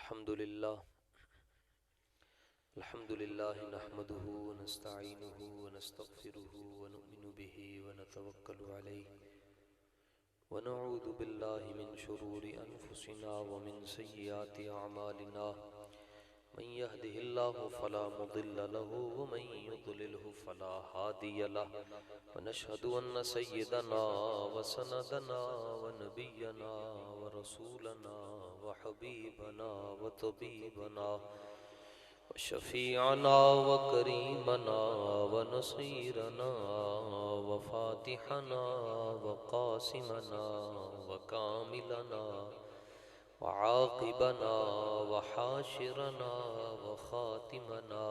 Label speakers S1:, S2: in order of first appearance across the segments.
S1: الحمد لله نحمده ونستعينه ونستغفره ونؤمن به ونتوكل عليه ونعوذ بالله من شرور أنفسنا ومن سيئات أعمالنا من يهده الله فلا مضل له ومن يضلله فلا هادي له ونشهد أن سيدنا وسندنا ونبينا ورسولنا وحبيبنا وطبيبنا وشفيعنا وكريمنا ونصيرنا وفاتحنا وقاسمنا وكاملنا وعاقبنا وحاشرنا وخاتمنا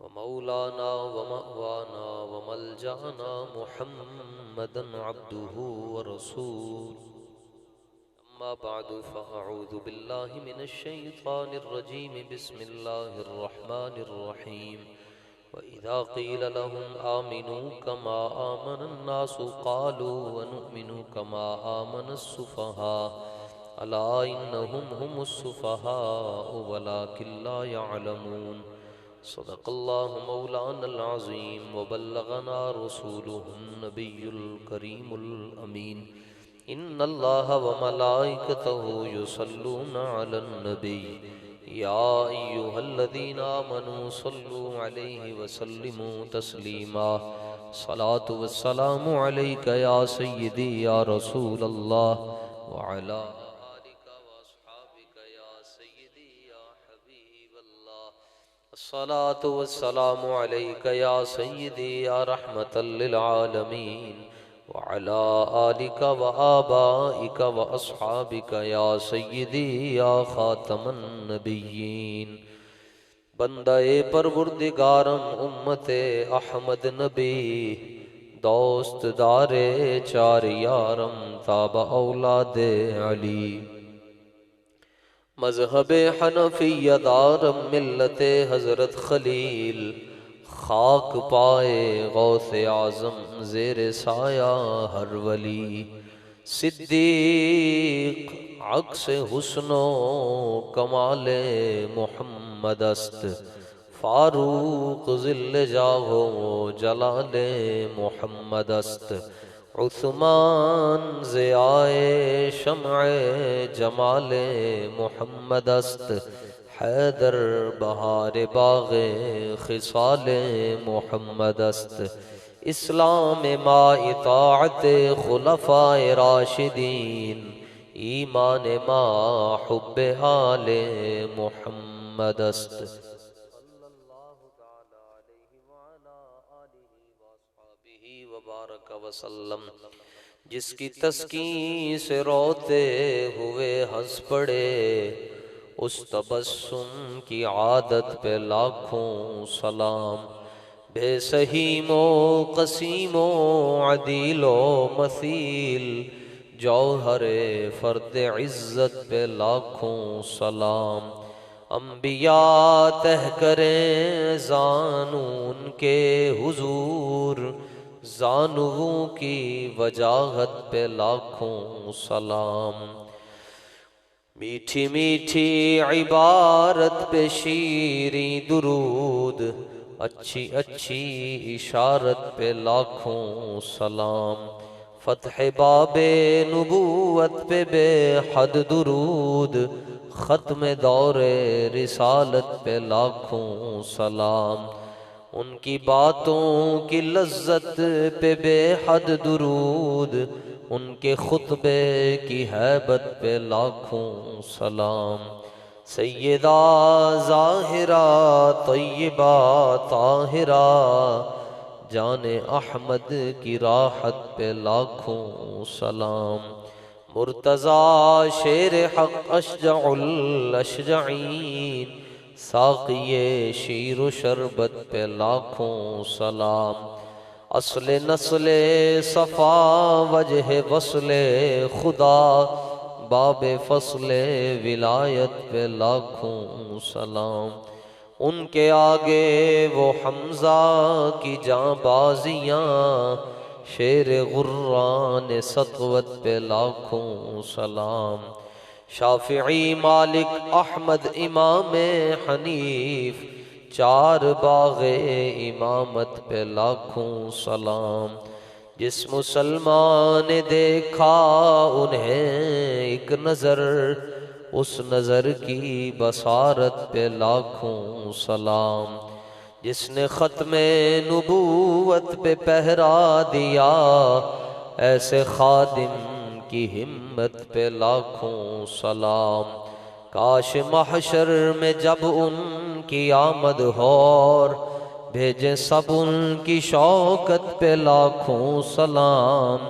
S1: ومولانا ومأوانا وملجأنا محمدا عبده ورسوله. أما بعد فأعوذ بالله من الشيطان الرجيم بسم الله الرحمن الرحيم. وإذا قيل لهم آمنوا كما آمن الناس قالوا ونؤمن كما آمن السفهاء ألا إنهم هم السفهاء ولكن لا يعلمون. صدق الله مولانا العظيم وبلغنا رسوله النبي الكريم الأمين. إن الله وملائكته يصلون على النبي يا أيها الذين آمنوا صلوا عليه وسلموا تسليما. صلاة والسلام عليك يا سيدي يا رسول الله وعلى آلك وأصحابك يا سيدي يا حبيب الله. الصلاة والسلام عليك يا سيدي يا رحمة للعالمين وعلى آلك وآبائك وأصحابك يا سيدي يا خاتم النبيين. بندہ پروردگارم امت احمد نبی دوست دار چار یارم تاب اولاد علی مذہب حنفی دارم ملت حضرت خلیل خاک پائے غوث اعظم زیر سایہ ہر ولی صدیق عکس حسن و کمال محمد است فاروق ذل جاہ و جلال محمد است عثمان ضیاء شمع جمال محمد است حیدر بہار باغ خصال محمد است اسلام ما اطاعت خلفاء راشدین ایمان ما حب آل محمد است. صلی اللہ تعالی علیہ وعلا آلہ وصحبہ وبارک وسلم. جس کی تسکین سے روتے ہوئے ہنس پڑے اس تبسم کی عادت پہ لاکھوں سلام. بے سہیم و قسیم و عدیل و مثیل جوہر فرد عزت پہ لاکھوں سلام. انبیاء تہ کریں زانون کے حضور زانووں کی وجاہت پہ لاکھوں سلام. میٹھی میٹھی عبارت پہ شیریں درود اچھی اچھی اشارت پہ لاکھوں سلام. فتح باب نبوت پہ بے حد درود ختم دور رسالت پہ لاکھوں سلام. ان کی باتوں کی لذت پہ بے حد درود ان کے خطبے کی ہیبت پہ لاکھوں سلام. سیدہ ظاہرہ طیبہ طاہرہ جان احمد کی راحت پہ لاکھوں سلام. مرتضی شیر حق اشجع الاشجعین ساقی شیر و شربت پہ لاکھوں سلام. اصل نسل صفا وجہ وصل خدا باب فصل ولایت پہ لاکھوں سلام. ان کے آگے وہ حمزہ کی جاں بازیاں شیر غران سطوت پہ لاکھوں سلام. شافعی مالک احمد امام حنیف، چار باغ امامت پہ لاکھوں سلام۔ جس مسلمان نے دیکھا انہیں ایک نظر، اس نظر کی بصارت پہ لاکھوں سلام۔ جس نے ختم نبوت پہ پہرا دیا، ایسے خادم کی ہمت پہ لاکھوں سلام۔ کاش محشر میں جب ان کی آمد ہو، اور بھیجیں سب ان کی شوکت پہ لاکھوں سلام۔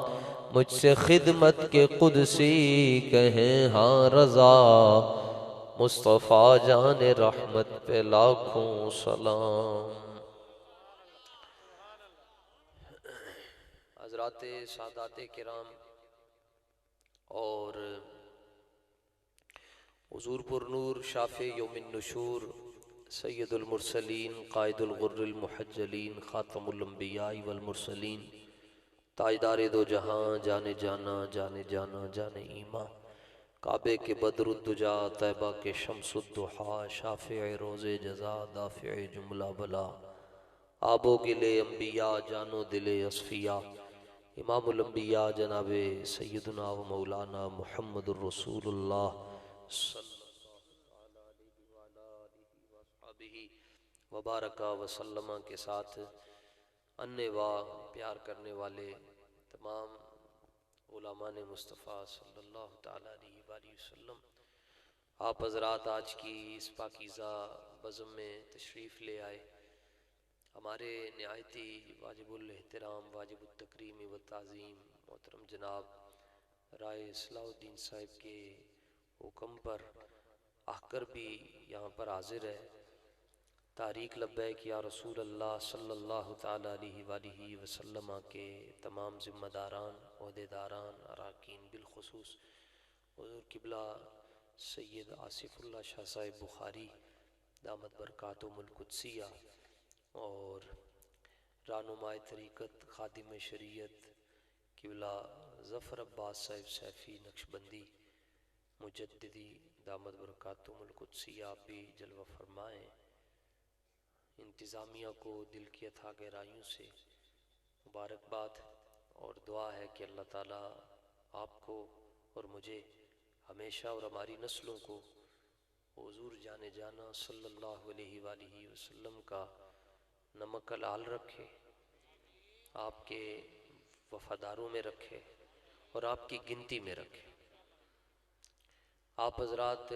S1: مجھ سے خدمت کے قدسی کہیں ہاں رضا، مصطفیٰ جان رحمت پہ لاکھوں سلام۔ حضرات سادات کرام اور حضور پر نور شافع یوم النشور سید المرسلین قائد الغر المحجلین خاتم الانبیاء والمرسلین، تاجدار دو جہاں جانے جانا جانے جانا جانے ایماں، کعبے کے بدر الدجا طیبہ کے شمس الضحیٰ، شافع روز جزا دافع جملہ بلا، آب و گلے انبیاء جانو دل اصفیاء، امام الانبیاء جناب سیدنا و مولانا محمد الرسول اللہ صلی اللہ علیہ وآلہ وصحبہ وبارک وسلم کے ساتھ انے پیار کرنے والے تمام علماء مصطفیٰ صلی اللہ تعالیٰ علیہ وآلہ وسلم، آپ حضرات آج کی اس پاکیزہ بزم میں تشریف لے آئے۔ ہمارے نہایتی واجب الاحترام واجب التکریم و تعظیم محترم جناب رائے اصلاح الدین صاحب کے حکم پر آ کر بھی یہاں پر حاضر ہے۔ تحریک لبیک یا رسول اللہ صلی اللہ تعالیٰ علیہ وآلہ وسلم کے تمام ذمہ داران، عہدیداران، اراکین، بالخصوص حضور قبلہ سید آصف اللہ شاہ صاحب بخاری دامت برکاتہم القدسیہ، اور رہنمائے طریقت خادم شریعت قبلہ ظفر عباس صاحب سیفی نقشبندی مجددی دامت برکاتہم القدسیہ، آپ بھی جلوہ فرمائیں۔ انتظامیہ کو دل کی اتھاہ گہرائیوں سے مبارکباد اور دعا ہے کہ اللہ تعالیٰ آپ کو اور مجھے ہمیشہ اور ہماری نسلوں کو حضور جانے جانا صلی اللہ علیہ وآلہ وسلم کا نمک حلال رکھے، آپ کے وفاداروں میں رکھے اور آپ کی گنتی میں رکھے۔ آپ حضرات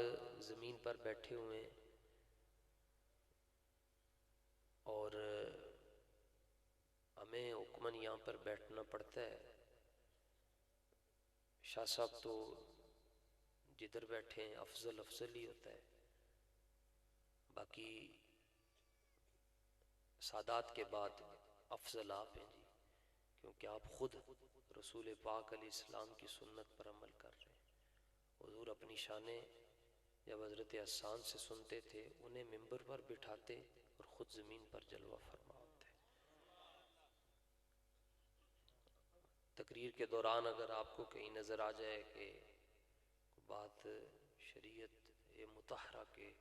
S1: زمین پر بیٹھے ہوئے ہیں اور ہمیں حکماً یہاں پر بیٹھنا پڑتا ہے۔ شاہ صاحب تو جدھر بیٹھے ہیں افضل افضل ہی ہوتا ہے، باقی سادات کے بعد افضل آپ ہیں جی، کیونکہ آپ خود رسول پاک علیہ السلام کی سنت پر عمل کر رہے ہیں۔ حضور اپنی شانیں جب حضرت حسان سے سنتے تھے، انہیں ممبر پر بٹھاتے اور خود زمین پر جلوہ فرما ہوتے۔ تقریر کے دوران اگر آپ کو کہیں نظر آ جائے کہ بات شریعت مطہرہ کے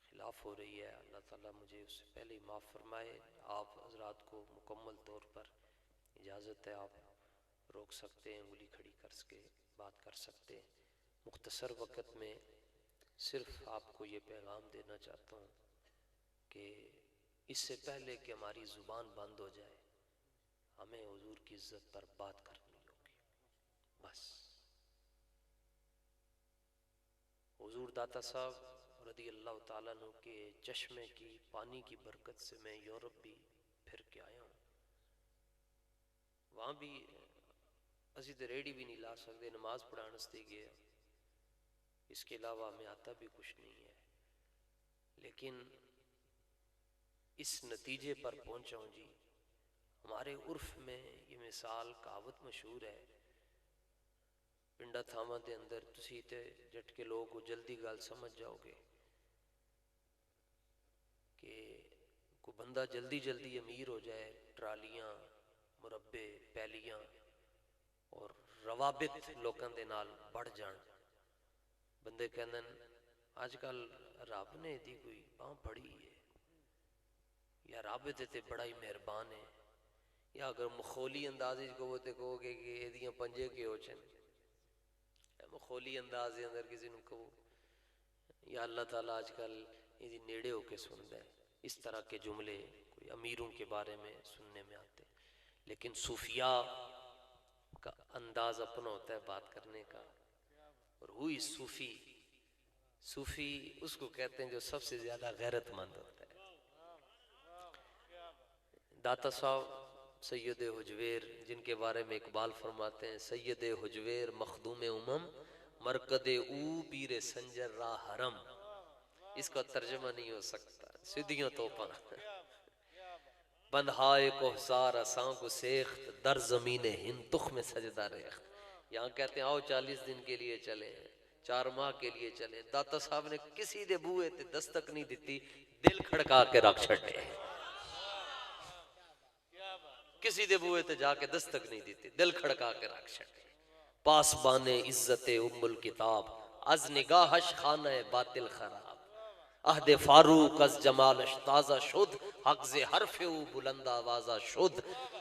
S1: خلاف ہو رہی ہے، اللہ تعالیٰ مجھے اس سے پہلے ہی معاف فرمائے۔ آپ حضرات کو مکمل طور پر اجازت ہے، آپ روک سکتے ہیں، انگلی کھڑی کر کے بات کر سکتے ہیں۔ مختصر وقت میں صرف آپ کو یہ پیغام دینا چاہتا ہوں کہ اس سے پہلے کہ ہماری زبان بند ہو جائے، ہمیں حضور کی عزت پر بات کرنی ہوگی۔ بس حضور داتا صاحب رضی اللہ تعالیٰ عنہ کے چشمے کی پانی کی برکت سے میں یورپ بھی پھر کے آیا ہوں۔ وہاں بھی اسی تے ریڑی بھی نہیں لا سکتے، نماز پڑھان واسطے گئے، اس کے علاوہ ہمیں آتا بھی کچھ نہیں ہے، لیکن اس نتیجے پر پہنچا ہوں جی۔ ہمارے عرف میں یہ مثال کہاوت مشہور ہے، پنڈا تھاواں دے اندر تسی تے جٹ کے لوگ کو جلدی گل سمجھ جاؤ گے کہ کوئی بندہ جلدی جلدی امیر ہو جائے، ٹرالیاں، مربے، پیلیاں اور روابط لوکاں دے نال بڑھ جان، بندے کہندے آج کل رب نے دی کوئی باں پڑی ہے یا رب تے بڑا ہی مہربان ہے، یا اگر مخولی اندازی کو تے کہو کہ یہ دیاں پنجے کے ہو چن، مخولی انداز دے اندر کسی نے کہو یا اللہ تعالیٰ آج کل یہ نیڑے ہو کے سنتا ہے، اس طرح کے جملے کوئی امیروں کے بارے میں سننے میں آتے ہیں۔ لیکن صوفیاء کا انداز اپنا ہوتا ہے بات کرنے کا، اور ہوئی صوفی اس کو کہتے ہیں جو سب سے زیادہ غیرت مند ہوتا ہے۔ داتا صاحب سید حجویر جن کے بارے میں اقبال فرماتے ہیں سید حجویر مخدوم مرکد او پیر سنجر را حرم، اس کا ترجمہ نہیں ہو سکتا سیدھیوں تو پا بندھائے کوہسار اساں کو سیخت در زمین ہند تخم سجدہ ریخت۔ یہاں کہتے ہیں آؤ 40 دن کے لیے چلیں، 4 ماہ کے لیے چلیں، داتا صاحب نے کسی دے بوئے تے دستک نہیں دیتی، دل کھڑکا کے رکھ چھڑے، کسی دے بوئے تے جا کے دستک نہیں دیتی، دل کھڑکا کے رکھ چھڑے۔ پاسبان عزت ام الکتاب از نگاہش خانہ باطل خراب، عہد فاروق از جمالش تازہ شد، حق ز حرف او بلند آوازہ شد،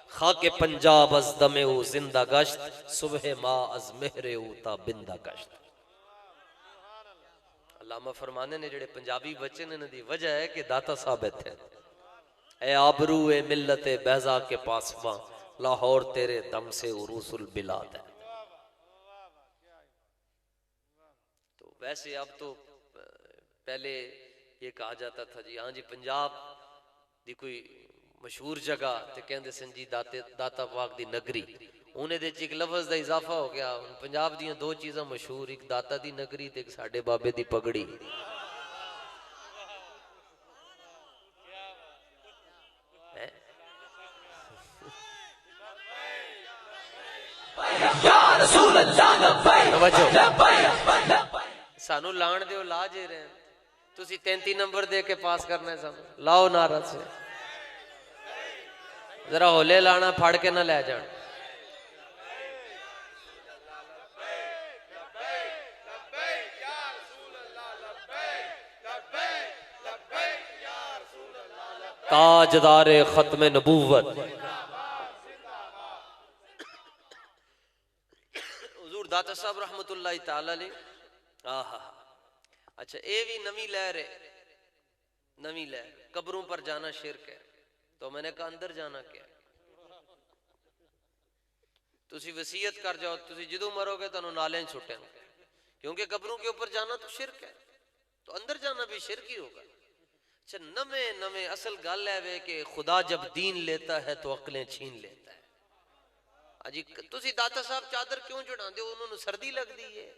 S1: خاک پنجاب از دم او زندہ گشت، صبح ما از مہر او تا بندہ گشت۔ علامہ فرمانے نے جڑے پنجابی بچے نے دی وجہ ہے کہ داتا ثابت ہے۔ اے آبرو اے ملت بیضا کے پاسباں، لاہور تیرے دم سے عروس البلاد ہے۔ تو ویسے اب تو پہلے یہ کہا جاتا تھا جی ہاں جی پنجاب دی کوئی مشہور جگہ تے کہندے سن جی داتا پاک دی نگری، انہیں دے ایک لفظ دا اضافہ ہو گیا، پنجاب دیاں 2 چیزاں مشہور، ایک داتا دی نگری تے ایک ساڑھے بابے دی پگڑی۔ سانو لان دیو لا جے رہے ہیں، تسی 33 نمبر دے کے پاس کرنا ہے سانو، لاؤ نعرہ سے ذرا ہولے لانا پھاڑ کے نہ لے جان۔ تاجدار ختم نبوت حضور داتا صاحب رحمت اللہ تعالی علیہ۔ اچھا اے بھی نمی لہر ہے، نمی لہر قبروں پر جانا شرک ہے، تو میں نے کہا اندر جانا کیا ہے؟ تسی وصیت کر جاؤ، تسی جدو مرو گے تو نالیں چھٹیں گے، کیونکہ قبروں کے اوپر جانا تو شرک ہے، تو اندر جانا بھی شرک ہی ہوگا۔ اچھا نمے اصل گل ہے کہ خدا جب دین لیتا ہے تو عقلیں چھین لیتا ہے۔ اجی تسی داتا صاحب چادر کیوں چڑھا دے، انہوں نے سردی لگ دی ہے؟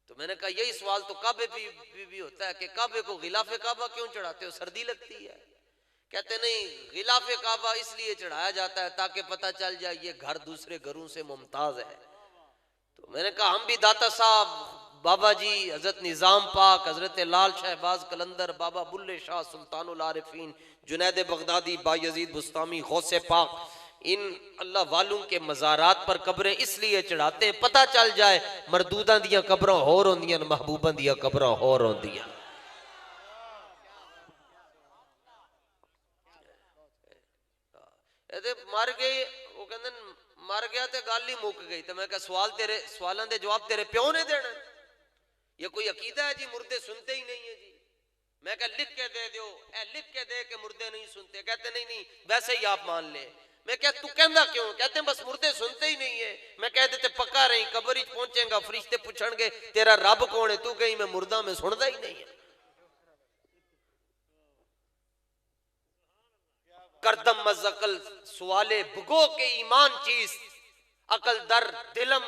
S1: تو میں نے کہا یہی سوال تو کعبے بھی ہوتا ہے کہ کعبے کو غلاف کعبہ کیوں چڑھاتے ہو، سردی لگتی ہے؟ کہتے نہیں، غلاف کعبہ اس لیے چڑھایا جاتا ہے تاکہ پتہ چل جائے یہ گھر دوسرے گھروں سے ممتاز ہے۔ تو میں نے کہا ہم بھی داتا صاحب، بابا جی، حضرت نظام پاک، حضرت لال شہباز قلندر، بابا بلے شاہ سلطان العارفین، جنید بغدادی، بایزید بستامی، غوث پاک، ان اللہ والوں کے مزارات پر قبریں اس لیے چڑھاتے ہیں پتہ چل جائے مردوداں دیاں قبریں ہور ہوندیاں، محبوباں دیاں قبریں ہور ہوندیاں۔ مر گئی، وہ کہندے مر گیا تے گل ہی مک گئی، تو میں کہا سوالاں دے جواب تیرے پیو نے دینا؟ یہ کوئی عقیدہ ہے جی مردے سنتے ہی نہیں ہیں جی؟ میں کہا لکھ کے دے دیو، اے لکھ کے دے کہ مردے نہیں سنتے۔ کہتے نہیں ویسے ہی آپ مان لے۔ میں کہا تو کہندا کیوں؟ کہتے ہیں بس مردے سنتے ہی نہیں ہیں۔ میں کہہ دیتے پکا رہی، قبر ہی پہنچیں گا، فرشتے پوچھن گے تیرا رب کون ہے، تو کہیں میں مردہ میں سندا ہی نہیں ہے۔ کردم از عقل سوالے بگو کے ایمان چیز، عقل در دلم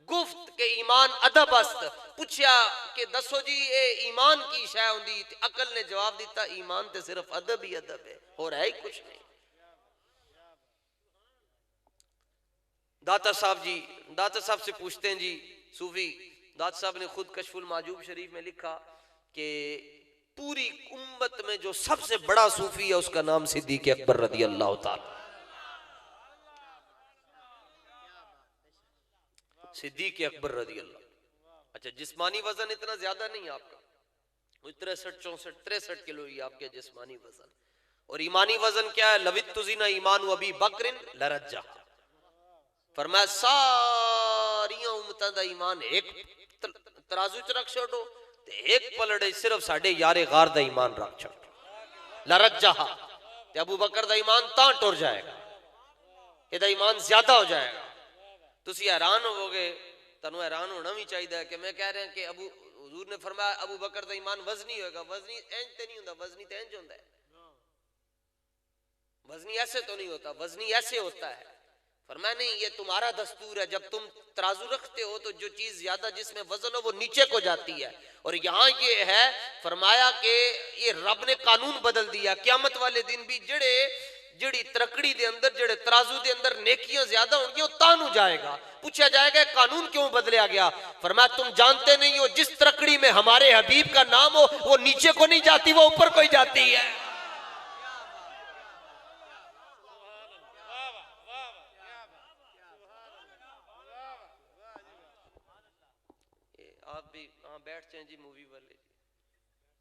S1: گفت کہ ایمان ادب است۔ پوچھیا کہ دسو جی اے ایمان کی شے ہوندی، عقل نے جواب دیتا ایمان تے صرف ادب ہی ادب ہے، اور ہے ہی کچھ نہیں۔ داتا صاحب جی، داتا صاحب سے پوچھتے ہیں جی صوفی، داتا صاحب نے خود کشف المعجوب شریف میں لکھا کہ پوری امت میں جو سب سے بڑا صوفی ہے اس کا نام صدیق اکبر رضی اللہ تعالی، صدیق اکبر رضی اللہ۔ اچھا جسمانی وزن اتنا زیادہ نہیں آپ کا، 63 64 63 کلو ہی آپ کے جسمانی وزن، اور ایمانی وزن کیا ہے؟ لوت تزین ایمان ابی بکر لرجہ، فرمایا ساریاں امتاں دا ایمان ایک ترازو چ رکھ چھوڑو تے ایک پلڑے صرف ساڈے یار غار دا ایمان رکھ چھوڑو لرجہ، تے ابو بکر دا ایمان تاں ٹر جائے گا، یہ دا ایمان زیادہ ہو جائے گا۔ تسی حیران ہو گے، تنو حیران ہونا بھی چاہیے کہ میں کہہ رہا ہوں کہ حضور نے فرمایا ابو بکر دا ایمان وزنی ہوئے گا، وزنی اینج تے نہیں ہوتا، وزنی تے اینج ہوتا ہے، وزنی ایسے تو نہیں ہوتا، وزنی ایسے ہوتا ہے۔ فرمایا نہیں، یہ تمہارا دستور ہے، جب تم ترازو رکھتے ہو تو جو چیز زیادہ جس میں وزن ہو وہ نیچے کو جاتی ہے، اور یہاں یہ ہے فرمایا کہ یہ رب نے قانون بدل دیا، قیامت والے دن بھی جڑی ترکڑی دے اندر، جڑے ترازو دے اندر نیکیاں زیادہ ہوں گی وہ تانو جائے گا، پوچھا جائے گا قانون کیوں بدلیا گیا؟ فرمایا تم جانتے نہیں ہو جس ترکڑی میں ہمارے حبیب کا نام ہو وہ نیچے کو نہیں جاتی، وہ اوپر کو ہی جاتی ہے۔ آپ بھی ہاں بیٹھ جائیں جی، مووی والے جی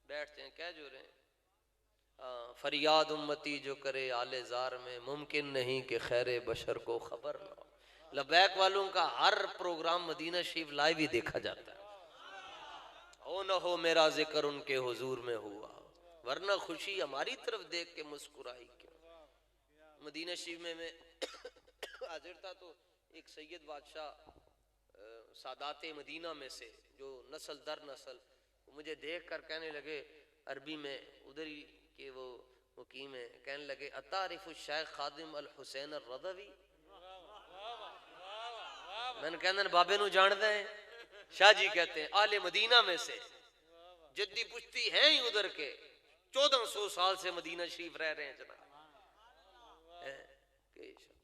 S1: بیٹھ جائیں، کہہ جو رہے ہیں فریاد امتی جو کرے آل زار میں، ممکن نہیں کہ خیر بشر کو خبر نہ ہو۔ لبیک والوں کا ہر پروگرام مدینہ شریف لائیو ہی دیکھا جاتا ہے، ہو نہ ہو میرا ذکر ان کے حضور میں ہوا، ورنہ خوشی ہماری طرف دیکھ کے مسکرائی کیوں۔ مدینہ شریف میں حاضر تھا تو ایک سید بادشاہ سادات مدینہ میں سے جو نسل در نسل مجھے دیکھ کر کہنے لگے عربی میں، ادھر ہی کہ وہ مقیم ہے، کہنے لگے اتعرف الشیخ خادم الحسین الرضوی؟ میں نے کہنا بابے نو جان دیں؟ شاہ جی کہتے ہیں آل مدینہ میں سے جدی پشتی ہیں ہی ادھر کے، 1400 سال سے مدینہ شریف رہ رہے ہیں جناب۔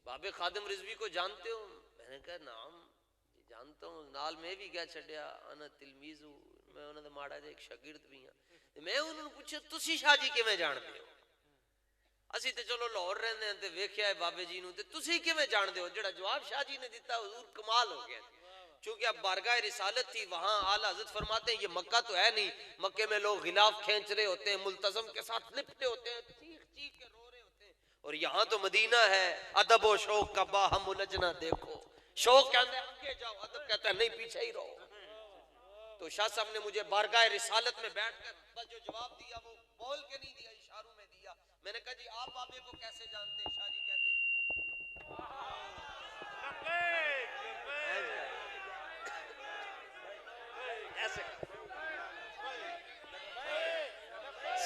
S1: بابے خادم رضوی کو جانتے ہو؟ میں نے کہا نام جانتا ہوں، نال میں بھی کیا چھڑیا انا تلمیذ ہوں، میں انہوں نے ماڑا جا ایک شاگرد بھی ہوں۔ میں انہوں نے پوچھا تسی شاہ جی کیویں جانتے ہو؟ اسی تے چلو لاہور رہندے ہیں تے ویکھیا ہے بابے جی نو، تے تسی کیویں جانتے ہو؟ جڑا جواب شاہ جی نے دیتا حضور کمال ہو گیا، چونکہ اب بارگاہ رسالت تھی وہاں، اعلیٰ حضرت فرماتے ہیں یہ مکہ تو ہے نہیں، مکے میں لوگ غلاف کھینچ رہے ہوتے ہیں، ملتزم کے ساتھ لپٹے ہوتے ہیں، چیخ چیخ کے رو رہے ہوتے ہیں، اور یہاں تو مدینہ ہے، ادب و شوق کا باہم الجھنا دیکھو، شوق کہتا ہے آگے جاؤ، ادب کہتا ہے نہیں پیچھے ہی رہو۔ تو شاہ صاحب نے مجھے بارگاہ رسالت میں بیٹھ کر بس جو جواب دیا وہ بول کے نہیں دیا، اشاروں میں دیا۔ میں نے کہا جی آپ بابے کو کیسے جانتے ہیں؟ شاہ جی کہتے ہیں ایسے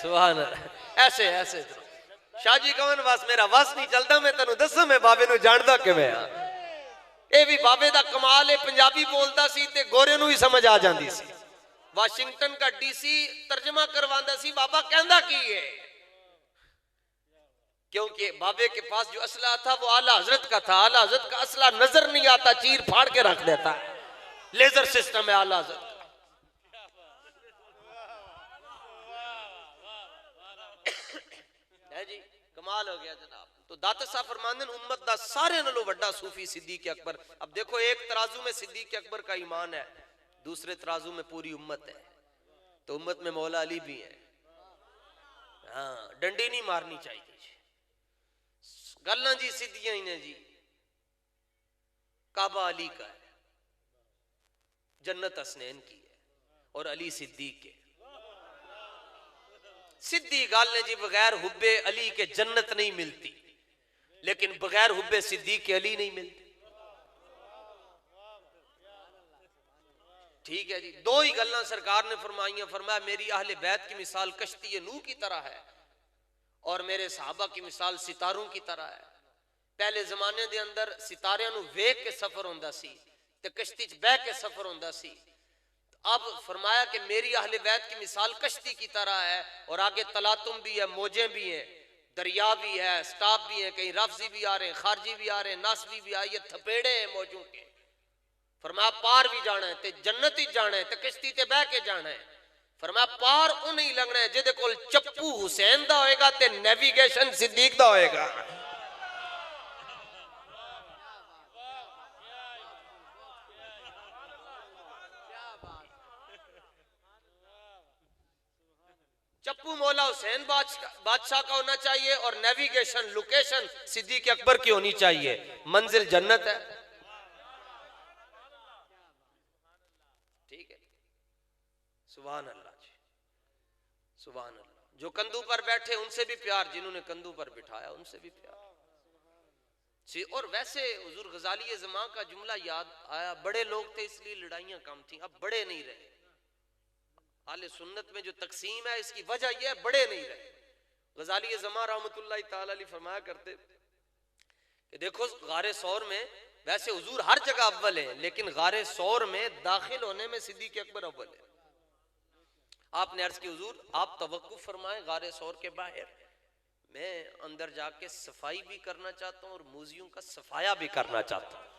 S1: سبحان اللہ، ایسے ایسے شاہ جی کون بس میرا وس نہیں چلتا، میں تینوں دساں میں بابے نو جاندا کیویں ہاں۔ اے بھی بابے دا کمال ہے، پنجابی بولدا سی تے گورے نو ہی سمجھ آ جاندی سی، واشنگٹن کا ڈی سی ترجمہ کرواندا سی بابا کہندا کی ہے، کیونکہ بابے کے پاس جو اسلحہ تھا وہ اعلیٰ حضرت کا تھا، اعلیٰ حضرت کا اسلحہ نظر نہیں آتا، چیر پھاڑ کے رکھ دیتا ہے، لیزر سسٹم ہے اعلیٰ حضرت کا۔ ہے جی کمال ہو گیا جناب۔ تو داتا صاحب فرماندن امت دا سارے نالوں بڑا صوفی صدیق اکبر۔ اب دیکھو ایک ترازو میں صدیق اکبر کا ایمان ہے، دوسرے ترازو میں پوری امت ہے، تو امت میں مولا علی بھی ہے، ہاں ڈنڈی نہیں مارنی چاہیے جی، گلاں جی سدھیاں ہی نے جی، کعبہ علی کا ہے، جنت حسنین کی ہے اور علی صدیق کے، سدھی گل نے جی بغیر حب علی کے جنت نہیں ملتی، لیکن بغیر حب صدیق کے علی نہیں ملتی۔ ٹھیک ہے جی، دو ہی گلاں سرکار نے فرمائیاں، فرمایا میری اہل بیت کی مثال کشتی نوح کی طرح ہے اور میرے صحابہ کی مثال ستاروں کی طرح ہے۔ پہلے زمانے دے اندر ستاریاں نو ویکھ کے سفر ہوندا سی تے کشتی چ بہ کے سفر ہوندا سی، اب فرمایا کہ میری اہل بیت کی مثال کشتی کی طرح ہے، اور آگے تلاتم بھی ہے، موجیں بھی ہیں، دریا بھی ہے، سٹاپ بھی ہیں، کہیں رفضی بھی آ رہے ہیں، خارجی بھی آ رہے ہیں، ناسبی بھی آ رہے ہیں، یہ تھپیڑے ہیں موجوں کے۔ فرمایا پار بھی جانا ہے تے جنت ہی جانا ہے تے کشتی تے بہ کے جانا ہے۔ فرمایا پار انہیں لگنا ہے جدے کول چپو حسین دا ہوئے گا تے نیویگیشن صدیق دا ہوئے گا۔ چپو مولا حسین بادشاہ کا ہونا چاہیے اور نیویگیشن لوکیشن صدیق اکبر کی ہونی چاہیے. منزل جنت ہے. ٹھیک ہے, سبحان اللہ جی, سبحان اللہ. جو کندھوں پر بیٹھے ان سے بھی پیار, جنہوں نے کندھوں پر بٹھایا ان سے بھی پیار جی. اور ویسے حضور غزالی زمان کا جملہ یاد آیا, بڑے لوگ تھے اس لیے لڑائیاں کم تھیں, اب بڑے نہیں رہے. اہل سنت میں جو تقسیم ہے اس کی وجہ یہ ہے بڑے نہیں رہے. غزالی زمان رحمت اللہ تعالی علیہ فرمایا کرتے کہ دیکھو غار ثور میں ویسے حضور ہر جگہ اول ہیں, لیکن غار ثور میں داخل ہونے میں صدیق اکبر اول ہے. آپ نے عرض کی حضور آپ توقف فرمائیں غار ثور کے باہر, میں اندر جا کے صفائی بھی کرنا چاہتا ہوں اور موزیوں کا صفایا بھی کرنا چاہتا ہوں.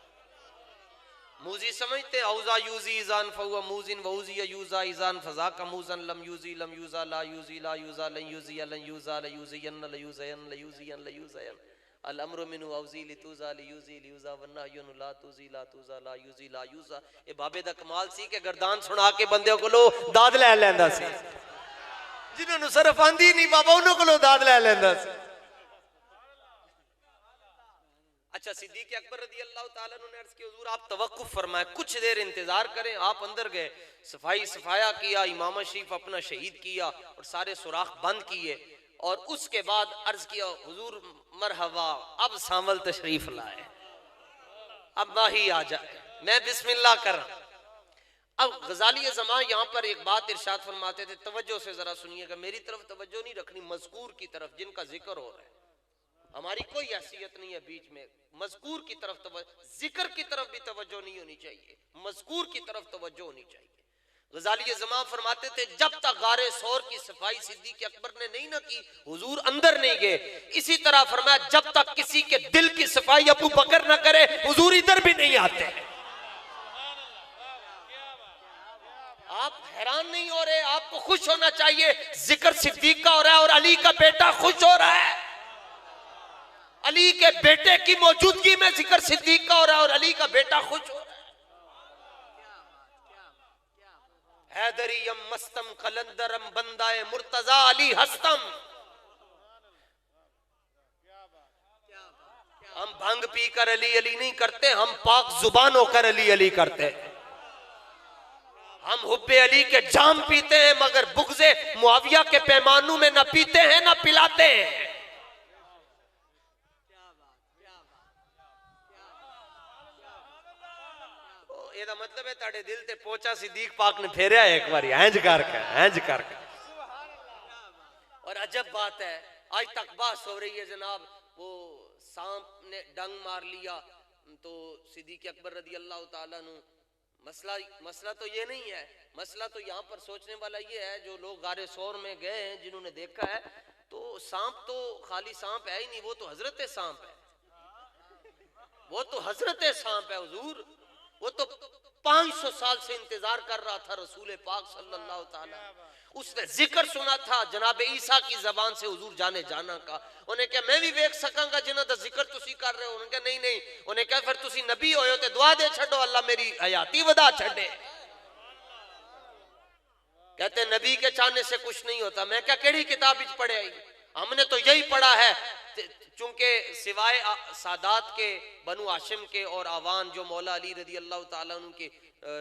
S1: موزی سمجھتے ہیں اوزا یوزی ایزان فہو موزن ووزی یوزا ایزان فضا کا موزن لم یوزی لم یوزا لا یوزی لا یوزا لن یوزی لن یوزا لیوزین لیوزین لیوزین لیوزین الامر منو اوزی لتوزا لیوزی لیوزا والنہیون لا توزی لا توزا لا یوزی لا یوزا. اے بابے دا کمال سی کہ گردان سنا کے بندے کو لو داد لے لیندہ سی, جنہوں نے صرف آندھی نہیں بابا انہوں کو لو داد لے لیندہ سی. اچھا صدیق اکبر رضی اللہ تعالیٰ نے عرض کی حضور آپ توقف فرمائیں, کچھ دیر انتظار کریں. آپ اندر گئے, صفایا کیا, امام شریف اپنا شہید کیا اور سارے سوراخ بند کیے, اور اس کے بعد عرض کیا حضور مرحبا اب سانول تشریف لائے, اب واہی آ جائے, میں بسم اللہ کر رہا. اب غزالی زمان یہاں پر ایک بات ارشاد فرماتے تھے, توجہ سے ذرا سنیے گا, میری طرف توجہ نہیں رکھنی, مذکور کی طرف جن کا ذکر ہو رہا ہے. ہماری کوئی حیثیت نہیں ہے بیچ میں, مذکور کی طرف توجہ, ذکر کی طرف بھی توجہ نہیں ہونی چاہیے, مذکور کی طرف توجہ ہونی چاہیے. غزالی زمان فرماتے تھے جب تک غار ثور کی صفائی صدیق اکبر نے نہیں نہ کی حضور اندر نہیں گئے. اسی طرح فرمایا جب تک کسی کے دل کی صفائی ابو بکر نہ کرے حضور ادھر بھی نہیں آتے. آپ حیران نہیں ہو رہے, آپ کو خوش ہونا چاہیے, ذکر صدیق کا ہو رہا ہے اور علی کا بیٹا خوش ہو رہا ہے. علی کے بیٹے کی موجودگی میں ذکر صدیق کا ہو رہا ہے اور علی کا بیٹا خوش ہو رہا ہے. حیدریم مستم قلندرم بندائے مرتضی علی ہستم. ہم بھنگ پی کر علی علی نہیں کرتے, ہم پاک زبان ہو کر علی علی کرتے. ہم حب علی کے جام پیتے ہیں مگر بغض معاویہ کے پیمانوں میں نہ پیتے ہیں نہ پلاتے ہیں. یہ دا مطلب ہے تاڑے دل تے پوچھا صدیق پاک نے پھیریا ایک باری ہینج کر کے. اور عجب بات ہے, آج تک بات ہو رہی ہے جناب, وہ سانپ نے ڈنگ مار لیا تو صدیق اکبر رضی اللہ تعالیٰ عنہ, مسئلہ تو یہ نہیں ہے, مسئلہ تو یہاں پر سوچنے والا یہ ہے جو لوگ غار ثور میں گئے ہیں جنہوں نے دیکھا ہے تو سانپ تو خالی سانپ ہے ہی نہیں, وہ تو حضرت سانپ ہے, وہ تو حضرت سانپ ہے حضور. وہ تو 500 سال سے انتظار کر رہا تھا رسول پاک صلی اللہ تعالیٰ, اس نے ذکر سنا تھا جناب عیسیٰ کی زبان سے حضور جانے جانا کا. انہیں کہا میں بھی ویکھ سکاں گا جنہاں دا ذکر تسی کر رہے ہو. انہیں کہا نہیں. انہیں کہا پھر تسی نبی ہوئے ہوتے دعا دے چھڑو اللہ میری حیاتی ودا چھڑے. کہتے ہیں نبی کے چاہنے سے کچھ نہیں ہوتا. میں کہا کیڑی کتاب وچ پڑھے آئی, ہم نے تو یہی پڑھا ہے, چونکہ سوائے سادات کے بنو ہاشم کے اور آوان جو مولا علی رضی اللہ تعالیٰ عنہ کے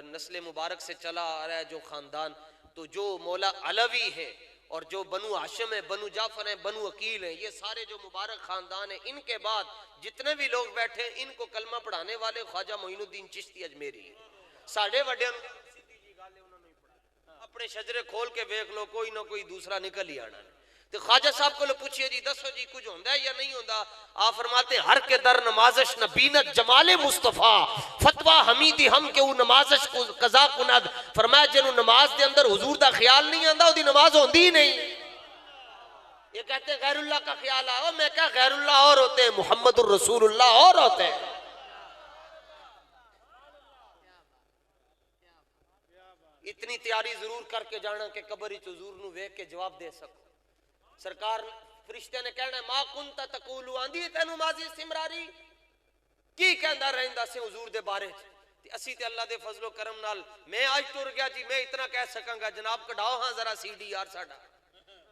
S1: نسل مبارک سے چلا آ رہا ہے جو خاندان, تو جو مولا علوی ہے اور جو بنو ہاشم ہے, بنو جعفر ہیں, بنو عقیل ہیں, یہ سارے جو مبارک خاندان ہیں, ان کے بعد جتنے بھی لوگ بیٹھے ہیں ان کو کلمہ پڑھانے والے خواجہ معین الدین چشتی اجمیری ہیں. ساڑھے وڈے اپنے شجرے کھول کے بیک لو, کوئی نہ کوئی دوسرا نکل ہی آنا. تو خواجہ صاحب کو لو پوچھئے جی دسو جی کچھ ہوندہ ہے یا نہیں ہوندہ. آپ فرماتے ہر کے در نمازش نبینت جمال مصطفیٰ, فتوہ حمیدی ہم کے وہ نمازش قضا کند. فرمایا جنہوں نماز دے اندر حضور دا خیال نہیں آندہ وہ دی نماز ہوندی ہی نہیں. یہ کہتے ہیں غیر اللہ کا خیال آؤ, میں کہا غیر اللہ اور ہوتے ہیں, محمد الرسول اللہ اور ہوتے ہیں. اتنی تیاری ضرور کر کے جانا کہ قبر حضور نو ویکھ کے جواب دے سکو. سرکار فرشتے نے کہنا ہے ما کنتا تقولو آندھی تینو ماضی استمراری کی کہندہ رہندہ سے حضور دے بارے اسی تے اللہ دے فضل و کرم نال میں آج ٹر گیا جی, میں اتنا کہہ سکاں گا جناب کڑھاؤ ہاں ذرا سی ڈی آر ساڑا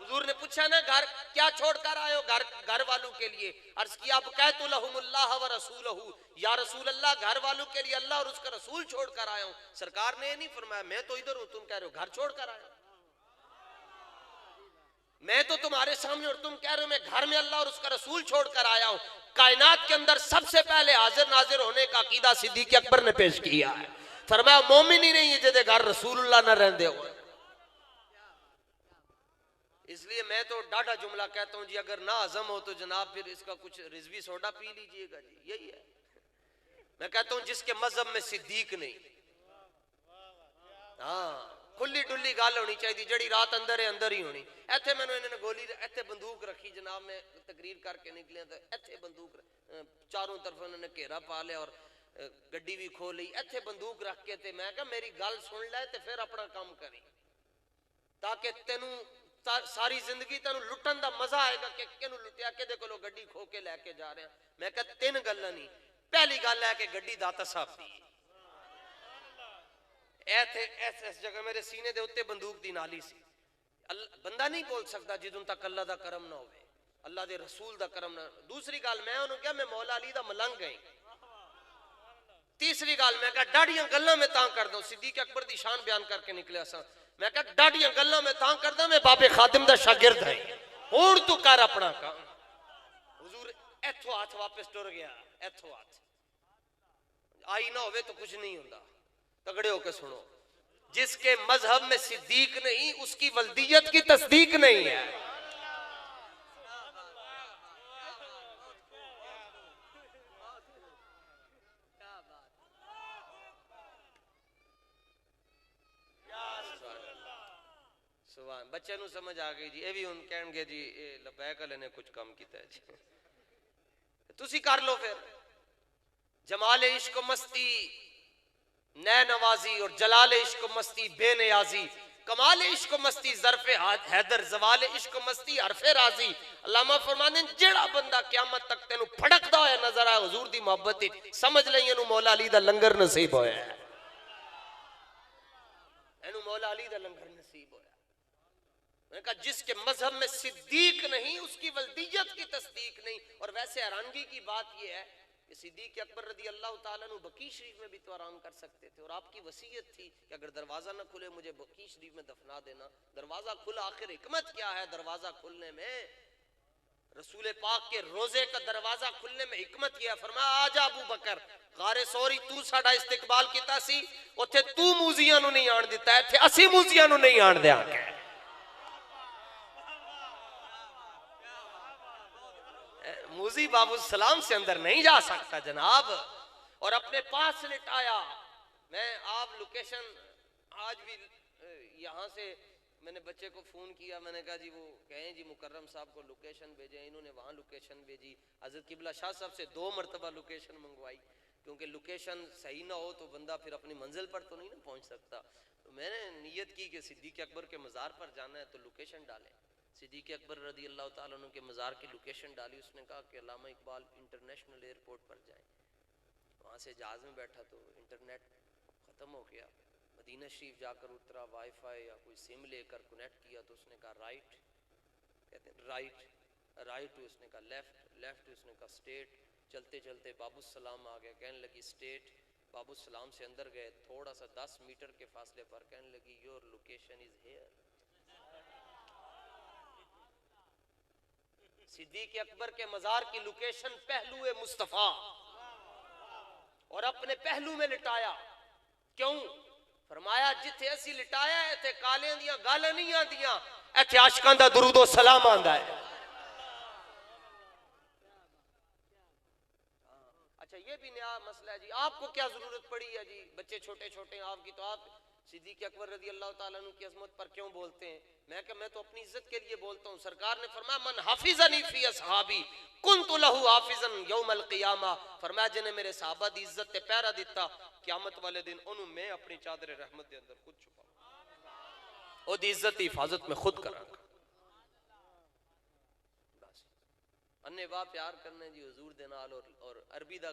S1: حضور نے پوچھا نا گھر کیا چھوڑ کر آئے ہو؟ گھر والوں کے لیے. عرض کیا بقیت لہم اللہ و رسولہ، یا رسول اللہ گھر والوں کے لیے اللہ اور اس کا رسول چھوڑ کر آیا ہوں. سرکار نے یہ نہیں فرمایا میں تو ادھر ہوں تم کہہ رہے ہو گھر چھوڑ کر آیا ہوں. میں تو تمہارے سامنے اور تم کہہ رہے ہو میں گھر میں اللہ اور اس کا رسول چھوڑ کر آیا ہوں. کائنات کے اندر سب سے پہلے حاضر ناظر ہونے کا عقیدہ صدیق اکبر نے پیش کیا ہے. فرمایا مومن ہی نہیں ہے جدے گھر رسول اللہ نہ رہندے ہو. اس لیے میں تو ڈاڈا جملہ کہتا ہوں جی اگر نہ عزم ہو تو جناب پھر اس کا کچھ رضوی سوڈا پی لیجئے گا جی. یہی ہے. میں کہتا ہوں جس کے مذہب میں صدیق نہیں، ہاں کھلی ڈلی گال ہونی چاہیے جڑی رات اندر ہے اندر ہی ہونی. ایتھے میں نے گولی ایتھے بندوق رکھی جناب میں تقریر کر کے نکلے تو ایتھے بندوق چاروں طرف انہوں نے گھیرا پا لیا اور گڈی بھی کھو لی. ایتھے بندوق رکھ کے تے میں کہا میری گل سن لے تے پھر اپنا کام کری تاکہ تینوں ساری زندگی تینوں لٹن دا مزہ آئے گا کہ کینوں لٹیا کہ دے کولو گڈی کھو کے لے کے جا رہے ہیں. میں کہا تین گلاں نہیں. پہلی گل ہے کہ گڈی داتا صاحب دی ایس جگہ میرے سینے دے اتے بندوق دی نالی سی. بندہ نہیں بول سکتا جدوں تک اللہ دا کرم نہ ہوئے، اللہ دے رسول دا کرم نہ. دوسری گل میں انہوں کیا میں مولا علی دا ملنگ گئی. تیسری گل میں کہا ڈاڑیاں گلاں میں تاں کر دوں. صدیق اکبر دی شان بیان کر کے نکلے اساں. میں کہا ڈاڑیاں گلاں میں تاں کر دوں میں بابے خادم دا شاگرد ہے ہون تو کر اپنا کام. حضور ایتھو ہاتھ واپس ٹر گیا. ایتھو ہاتھ آئی نہ ہوئے تو کچھ نہیں ہوتا. تگڑے ہو کے سنو جس کے مذہب میں صدیق نہیں اس کی ولدیت کی تصدیق نہیں ہے. بچے نو سمجھ آ گئی جی. یہ بھی ان کہن گے جی لبیک علیہ نے کچھ کم کیتا ہے جی. تسی کر لو پھر. جمال عشق و مستی نئے نوازی اور جلال عشق و مستی بے نیازی. کمال عشق و مستی ظرف حیدر، زوال عشق و مستی حرف راضی. علامہ فرمانے جیڑا بندہ قیامت تک تینوں پھڑکدا ہویا نظر آئے حضور دی محبت سمجھ لئیے نو مولا علی دا لنگر نصیب ہویا ہے. اینو مولا علی دا لنگر نصیب ہویا. میں نے کہا جس کے مذہب میں صدیق نہیں اس کی ولدیت کی تصدیق نہیں. اور ویسے حیرانگی کی بات یہ ہے کہ صدیق اکبر رضی اللہ تعالیٰ عنہ بقیع شریف میں بھی تو آرام کر سکتے تھے اور آپ کی وصیت تھی کہ اگر دروازہ نہ کھلے مجھے بقیع شریف میں دفنا دینا. دروازہ کھلا. آخر حکمت کیا ہے دروازہ کھلنے میں؟ رسول پاک کے روزے کا دروازہ کھلنے میں حکمت کیا. فرمایا آجا ابو بکر غار سوری تو ساڈا استقبال کیتا سی اوتھے تو موزیاں نو نہیں آن دیتا ہے تھے اسی موزیاں نو نہیں آن دیاں گے. موزی بابو السلام سے اندر نہیں جا سکتا جناب. اور اپنے پاس لٹایا. میں آپ لوکیشن آج بھی یہاں سے میں نے بچے کو فون کیا. میں نے کہا جی وہ کہیں جی مکرم صاحب کو لوکیشن بھیجیں. انہوں نے وہاں لوکیشن بھیجی. حضرت قبلہ شاہ صاحب سے 2 مرتبہ لوکیشن منگوائی کیونکہ لوکیشن صحیح نہ ہو تو بندہ پھر اپنی منزل پر تو نہیں نہ پہنچ سکتا. تو میں نے نیت کی کہ صدیق اکبر کے مزار پر جانا ہے تو لوکیشن ڈالیں. صدیق اکبر رضی اللہ تعالیٰ عنہ کے مزار کی لوکیشن ڈالی. اس نے کہا کہ علامہ اقبال انٹرنیشنل ایئرپورٹ پر جائیں. وہاں سے جہاز میں بیٹھا تو انٹرنیٹ ختم ہو گیا. مدینہ شریف جا کر اترا وائی فائی یا کوئی سم لے کر کنیکٹ کیا تو اس نے کہا رائٹ. کہتے ہیں رائٹ اس نے کہا لیفٹ اس نے کہا اسٹیٹ. چلتے چلتے بابو السلام آ گیا. کہنے لگی اسٹیٹ. بابو السلام سے اندر گئے. تھوڑا سا 10 میٹر کے فاصلے پر کہنے لگی یور لوکیشن از ہیئر. صدیق اکبر کے مزار کی لوکیشن پہلو مصطفیٰ اور اپنے پہلو میں لٹایا. کیوں؟ فرمایا جتھے اسی لٹایا ہے تے کالیں دیاں گالاں نہیں آندیاں ایتھے عاشقاں دا درود و سلام آندا ہے. اچھا یہ بھی نیا مسئلہ ہے جی. آپ کو کیا ضرورت پڑی ہے جی؟ بچے چھوٹے چھوٹے ہیں آپ کی تو آپ صدیق اکبر رضی اللہ تعالیٰ عنہ کی عظمت پر کیوں بولتے ہیں؟ میں کہ میں تو اپنی عزت کے لیے بولتا ہوں. سرکار نے فرمایا من حافظنی فی اصحابی کنت لہ حافظا یوم القیامہ. فرمایا جنہیں میرے صحابہ دی عزت تے پیرا دیتا قیامت والے دن انہوں میں اپنی چادر رحمت دے اندر خود چھپاؤں او دی عزت دی حفاظت میں خود کراں گا. بس انے واہ پیار کرنے جی حضور دے نال. اور عربی دا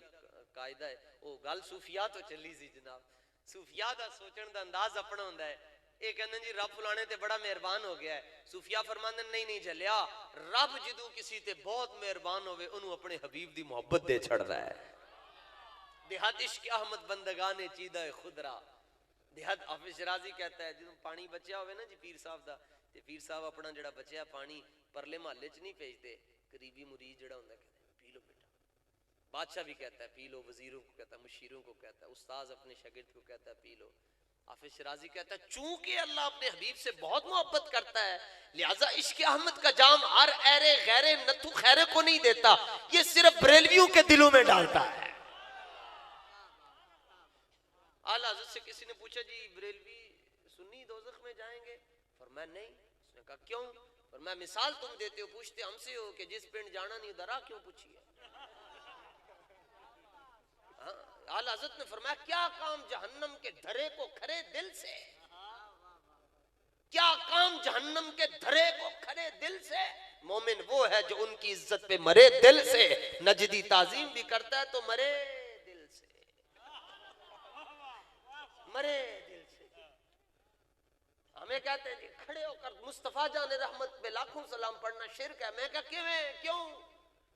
S1: قاعدہ ہے وہ گل صوفیاء تو چلی سی جناب. صوفیاء دا سوچن دا انداز اپنا ہوندا ہے یہ کہندے جی رب فلانے تے بڑا مہربان ہو گیا ہے. صوفیاء فرماندے نہیں نہیں جھلیا، رب جدوں کسی تے بہت مہربان ہوئے انہوں اپنے حبیب دی محبت دے چھڑدا ہے. دیہات عشق احمد بندگان چیدہ خدرا. دیہات حافظ شرازی کہتا ہے جدوں پانی بچیا ہوئے نا جی پیر صاحب دا، تے پیر صاحب اپنا جڑا بچیا پانی پرلے محلے چ نہیں بھیجدے، قریبی مرید جڑا ہوندا کہتے ہیں پی لو بیٹا. بادشاہ بھی کہتا ہے پی لو، وزیروں کو کہتا ہے، مشیروں کو کہتا ہے، استاذ اپنے شاگرد کو کہتا ہے پی لو. حافظ شرازی کہتا ہے چونکہ اللہ اپنے حبیب سے بہت محبت کرتا ہے لہٰذا عشق احمد کا جام ہر ایرے غیرے نتھو خیرے کو نہیں دیتا، یہ صرف بریلویوں کے دلوں میں ڈالتا ہے. اعلیٰ حضرت سے کسی نے پوچھا جی بریلوی سنی دوزخ میں جائیں گے؟ فرمایا نہیں. اس نے کہا کیوں؟ فرمایا مثال تم دیتے ہو، پوچھتے ہم سے ہو کہ جس پنڈ جانا نہیں ادھر آ کیوں پوچھیے. اعلیٰ حضرت نے فرمایا کیا کام جہنم کے دھرے کو کھرے دل سے، کیا کام جہنم کے دھرے کو کھرے دل سے. مومن وہ ہے جو ان کی عزت پہ مرے دل سے، نجدی تعظیم بھی کرتا ہے تو مرے دل سے، مرے دل سے. ہمیں کہتے ہیں جی کھڑے ہو کر مصطفیٰ جان رحمت پہ لاکھوں سلام پڑھنا شرک ہے. میں کہا کیوں؟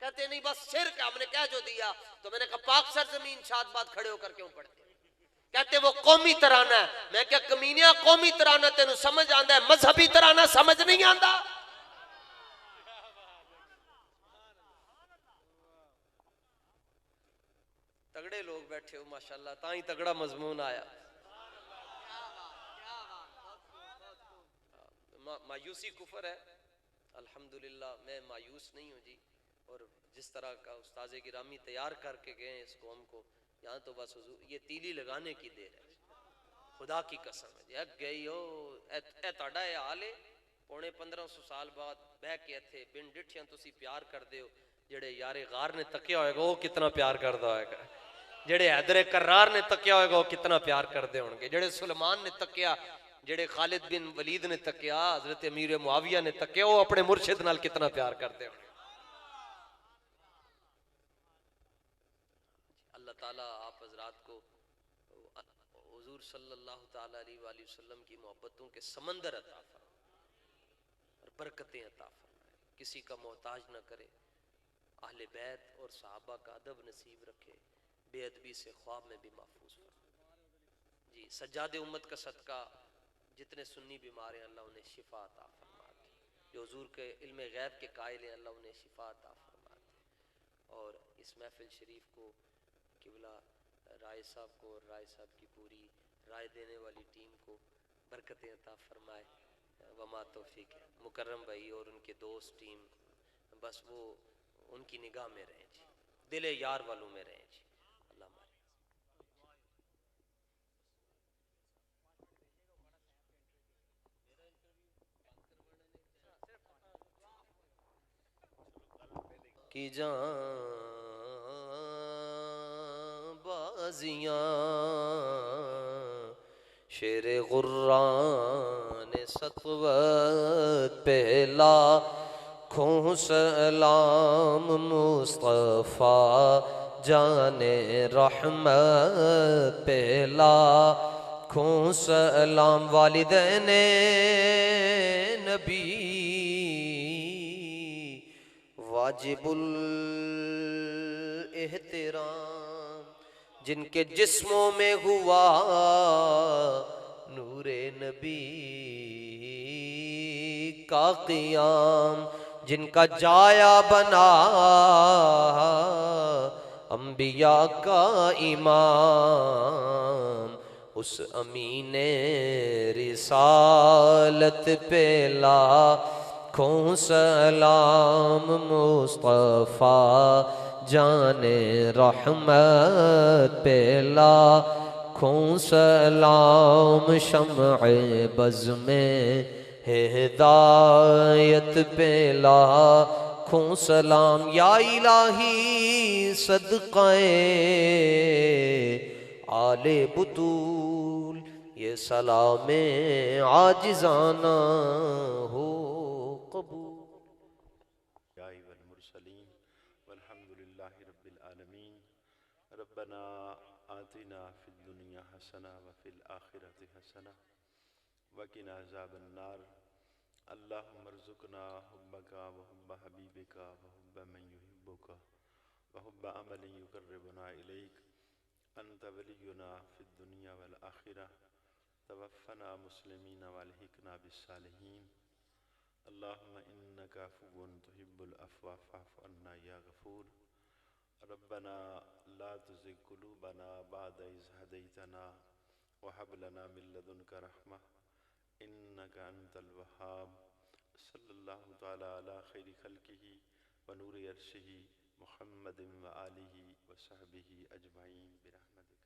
S1: کہتے نہیں بس شرک ہے. ہم نے کہہ جو دیا تو میں نے کہا پاک سرزمین شاد بات کھڑے ہو کر کیوں پڑھتے؟ کہتے وہ قومی ترانہ ہے. میں کہا کمینیا قومی ترانہ تینوں سمجھ آندا ہے، مذہبی ترانہ سمجھ نہیں آندا. تگڑے لوگ بیٹھے ہو ماشاءاللہ، تاں ہی تگڑا مضمون آیا. مایوسی کفر ہے. الحمدللہ میں مایوس نہیں ہوں جی. اور جس طرح کا استاذ گرامی تیار کر کے گئے ہیں اس قوم کو، یہاں تو بس حضور یہ تیلی لگانے کی دیر ہے. خدا کی قسم ہے جی گئی ہو اے تاڑا اے حال ہے. 1500 سال بعد بہ کے اتھے بن ڈٹھیاں تسی پیار کر دے ہو. جڑے یار غار نے تکیا ہوئے گا وہ کتنا پیار کردا ہوئے گا. جڑے حیدر کرار نے تکیا ہوئے گا وہ کتنا پیار کردے ہوں گے. جڑے سلیمان نے تکیا، جڑے خالد بن ولید نے تکیا، حضرت امیر معاویہ نے تکیا، وہ اپنے مرشد نال کتنا پیار کردے ہوں گے. اللہ تعالیٰ آپ حضرات کو حضور صلی اللہ تعالیٰ علیہ وآلہ وسلم کی محبتوں کے سمندر عطا فرمائے اور برکتیں عطا فرمائے. کسی کا محتاج نہ کرے. اہل بیت اور صحابہ کا ادب نصیب رکھے. بے ادبی سے خواب میں بھی محفوظ فرمائے. جی سجاد امت کا صدقہ جتنے سنی بیمار ہیں اللہ انہیں شفا عطا فرما دے. جو حضور کے علم غیب کے قائل ہیں اللہ انہیں شفا عطا فرما دے. اور اس محفل شریف کو قبلہ رائے صاحب کو اور رائے صاحب کی پوری رائے دینے والی ٹیم کو برکتیں عطا فرمائے. وما توفیق ہے. مکرم بھائی اور ان کے دوست ٹیم بس وہ ان کی نگاہ میں رہیں جی، دل یار والوں میں رہیں جی. اللہ ہمارے کی جان بازیاں شیر غران سطوت پہلا کھوں سلام مصطفیٰ جان رحمت پہلا کھوں سلام والدین نبی واجب الاحترام جن کے جسموں میں ہوا نور نبی کا قیام جن کا جایا بنا انبیاء کا امام اس امین رسالت پہ لاکھوں سلام مصطفیٰ جان رحمت پہ لاکھوں سلام شمع بز میں ہدایت پہ لاکھوں سلام یا الہی صدقہ آل بطول یہ سلام عاجزانہ ہو قبول.
S2: والمرسلین والحمد للہ رب العالمین. ربنا آتنا فی الدنیا حسنہ وفی الآخرۃ حسنہ وقنا عذاب النار اللهم ارزقنا حبك وحب حبيبك وحب من يحبك وحب عمل يقربنا إليك أنت ولينا في الدنيا والآخرة توفنا مسلمين والحقنا بالصالحين اللهم إنك عفو تحب العفو فاعف عنا يا غفور ربنا لا تزغ قلوبنا بعد إذ هديتنا وهب لنا من لدنك رحمة إنك أنت الوهاب صلى الله تعالى على خير خلقه ونور عرشه محمد وآله وصحبه أجمعين برحمتك